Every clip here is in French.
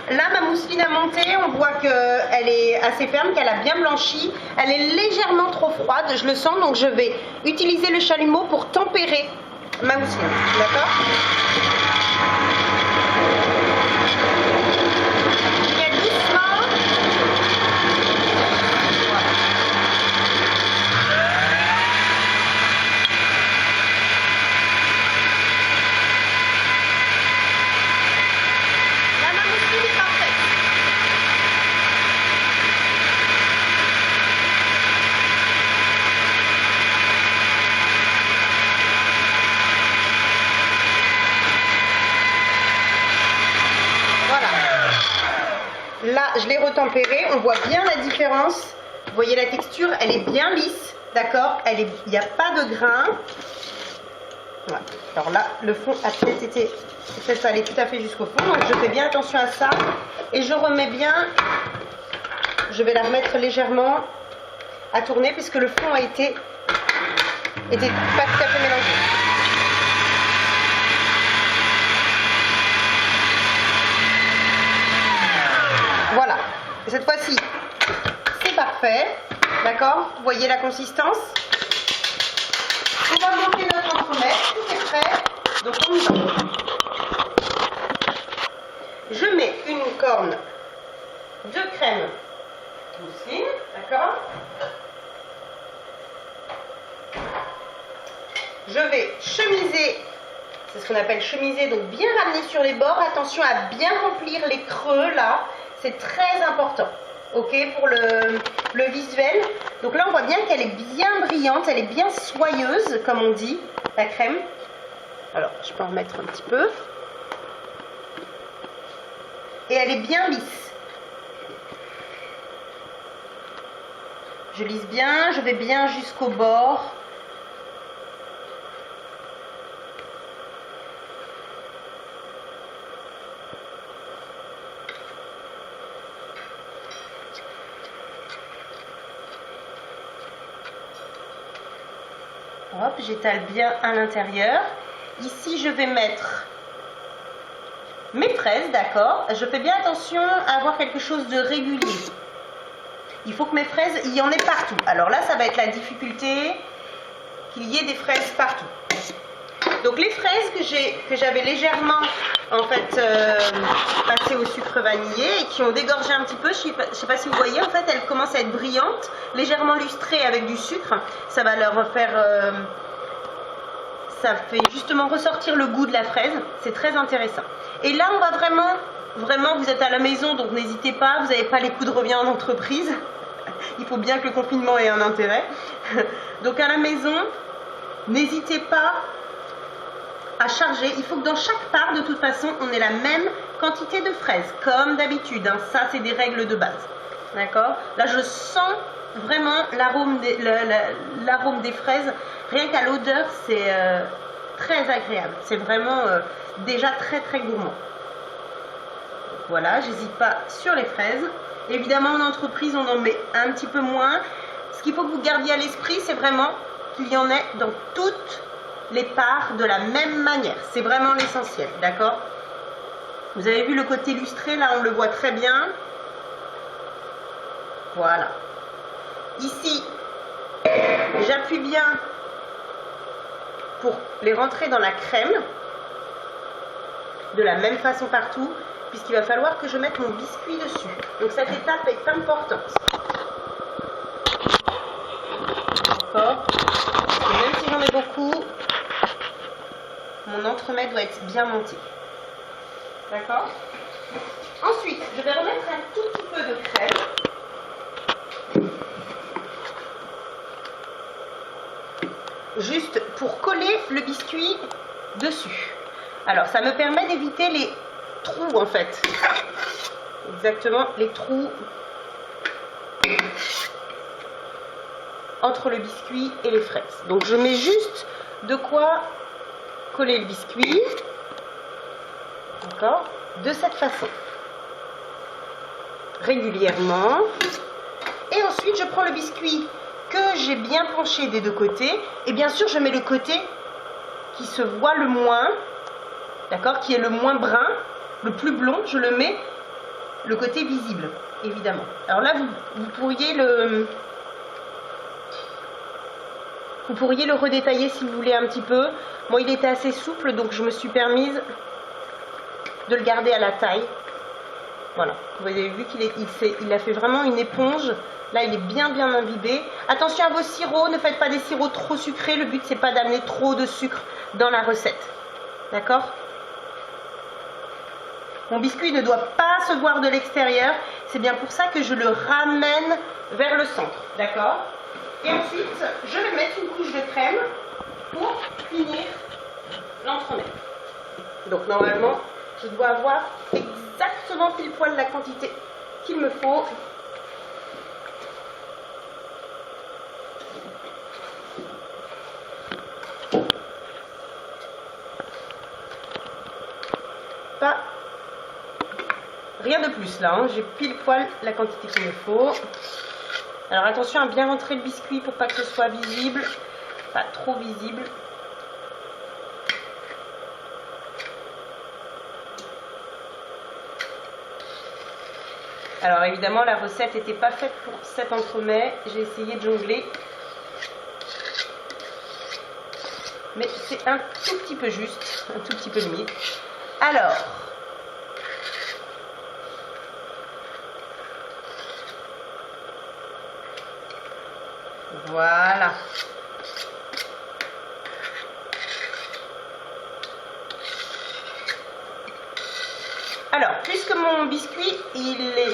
Là, ma mousseline a monté, on voit qu'elle est assez ferme, qu'elle a bien blanchi. Elle est légèrement trop froide, je le sens, donc je vais utiliser le chalumeau pour tempérer ma mousseline. D'accord ? Je vais doucement. Là, je l'ai retempéré, on voit bien la différence. Vous voyez la texture, elle est bien lisse, d'accord ? Il n'y a pas de grain. Voilà. Alors là, le fond a peut-être été allé tout à fait jusqu'au fond, donc je fais bien attention à ça. Et je remets bien, je vais la remettre légèrement à tourner, puisque le fond était pas tout à fait mélangé. Voilà, et cette fois-ci, c'est parfait, d'accord? Vous voyez la consistance? On va monter notre entremets, tout est prêt, donc on y va. Je mets une corne de crème mousseline, d'accord? Je vais chemiser, c'est ce qu'on appelle chemiser, donc bien ramener sur les bords, attention à bien remplir les creux là. C'est très important, ok, pour le visuel. Donc là, on voit bien qu'elle est bien brillante, elle est bien soyeuse, comme on dit, la crème. Alors, je peux en mettre un petit peu. Et elle est bien lisse. Je lisse bien, je vais bien jusqu'au bord. Hop, j'étale bien à l'intérieur. Ici, je vais mettre mes fraises, d'accord. Je fais bien attention à avoir quelque chose de régulier. Il faut que mes fraises, il y en ait partout. Alors là, ça va être la difficulté, qu'il y ait des fraises partout. Donc les fraises que j'avais légèrement en fait passées au sucre vanillé et qui ont dégorgé un petit peu, je sais pas si vous voyez, en fait elles commencent à être brillantes, légèrement lustrées avec du sucre. Ça va leur faire, ça fait justement ressortir le goût de la fraise. C'est très intéressant. Et là on va vraiment, vous êtes à la maison, donc n'hésitez pas, vous n'avez pas les coups de revient en entreprise. Il faut bien que le confinement ait un intérêt. Donc à la maison, n'hésitez pas à charger. Il faut que dans chaque part, de toute façon, on ait la même quantité de fraises, comme d'habitude. Hein. Ça, c'est des règles de base. D'accord? Là, je sens vraiment l'arôme des fraises. Rien qu'à l'odeur, c'est très agréable. C'est vraiment déjà très, très gourmand. Voilà, j'hésite pas sur les fraises. Évidemment, en entreprise, on en met un petit peu moins. Ce qu'il faut que vous gardiez à l'esprit, c'est vraiment qu'il y en ait dans toutes les parts de la même manière. C'est vraiment l'essentiel, d'accord? Vous avez vu le côté lustré, là, on le voit très bien. Voilà. Ici, j'appuie bien pour les rentrer dans la crème, de la même façon partout, puisqu'il va falloir que je mette mon biscuit dessus. Donc cette étape est importante. D'accord? Même si j'en ai beaucoup, mon entremets doit être bien monté. D'accord? Ensuite, je vais remettre un tout petit peu de crème. Juste pour coller le biscuit dessus. Alors, ça me permet d'éviter les trous, en fait. Exactement, les trous entre le biscuit et les fraises. Donc, je mets juste de quoi coller le biscuit. D'accord? De cette façon. Régulièrement. Et ensuite, je prends le biscuit que j'ai bien penché des deux côtés. Et bien sûr, je mets le côté qui se voit le moins. D'accord? Qui est le moins brun. Le plus blond, je le mets le côté visible, évidemment. Alors là, vous pourriez le redétailler si vous voulez un petit peu. Moi, il était assez souple, donc je me suis permise de le garder à la taille. Voilà, vous avez vu qu'il a fait vraiment une éponge. Là, il est bien imbibé. Attention à vos sirops, ne faites pas des sirops trop sucrés. Le but, c'est pas d'amener trop de sucre dans la recette. D'accord? Mon biscuit ne doit pas se voir de l'extérieur. C'est bien pour ça que je le ramène vers le centre. D'accord? Et ensuite, je vais mettre une couche de crème pour finir l'entremet. Donc, normalement, je dois avoir exactement pile poil la quantité qu'il me faut. Pas rien de plus là, hein. J'ai pile poil la quantité qu'il me faut. Alors attention à bien rentrer le biscuit pour pas que ce soit visible, pas trop visible. Alors évidemment la recette n'était pas faite pour cet entremets, j'ai essayé de jongler. Mais c'est un tout petit peu juste, un tout petit peu limite. Alors, voilà. Alors, puisque mon biscuit,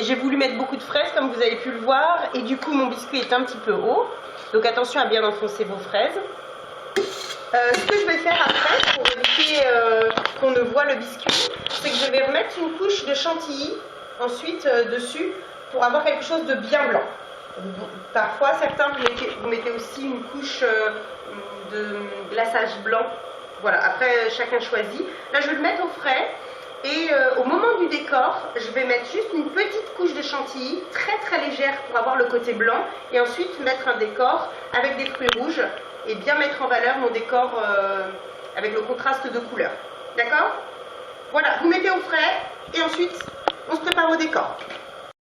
j'ai voulu mettre beaucoup de fraises, comme vous avez pu le voir, et du coup, mon biscuit est un petit peu haut. Donc, attention à bien enfoncer vos fraises. Ce que je vais faire après, pour éviter qu'on ne voit le biscuit, c'est que je vais remettre une couche de chantilly ensuite dessus pour avoir quelque chose de bien blanc. Parfois, certains, vous mettez aussi une couche de glaçage blanc. Voilà, après, chacun choisit. Là, je vais le mettre au frais. Et au moment du décor, je vais mettre juste une petite couche de chantilly, très légère pour avoir le côté blanc. Et ensuite, mettre un décor avec des fruits rouges. Et bien mettre en valeur mon décor avec le contraste de couleurs. D'accord? Voilà, vous mettez au frais et ensuite on se prépare au décor.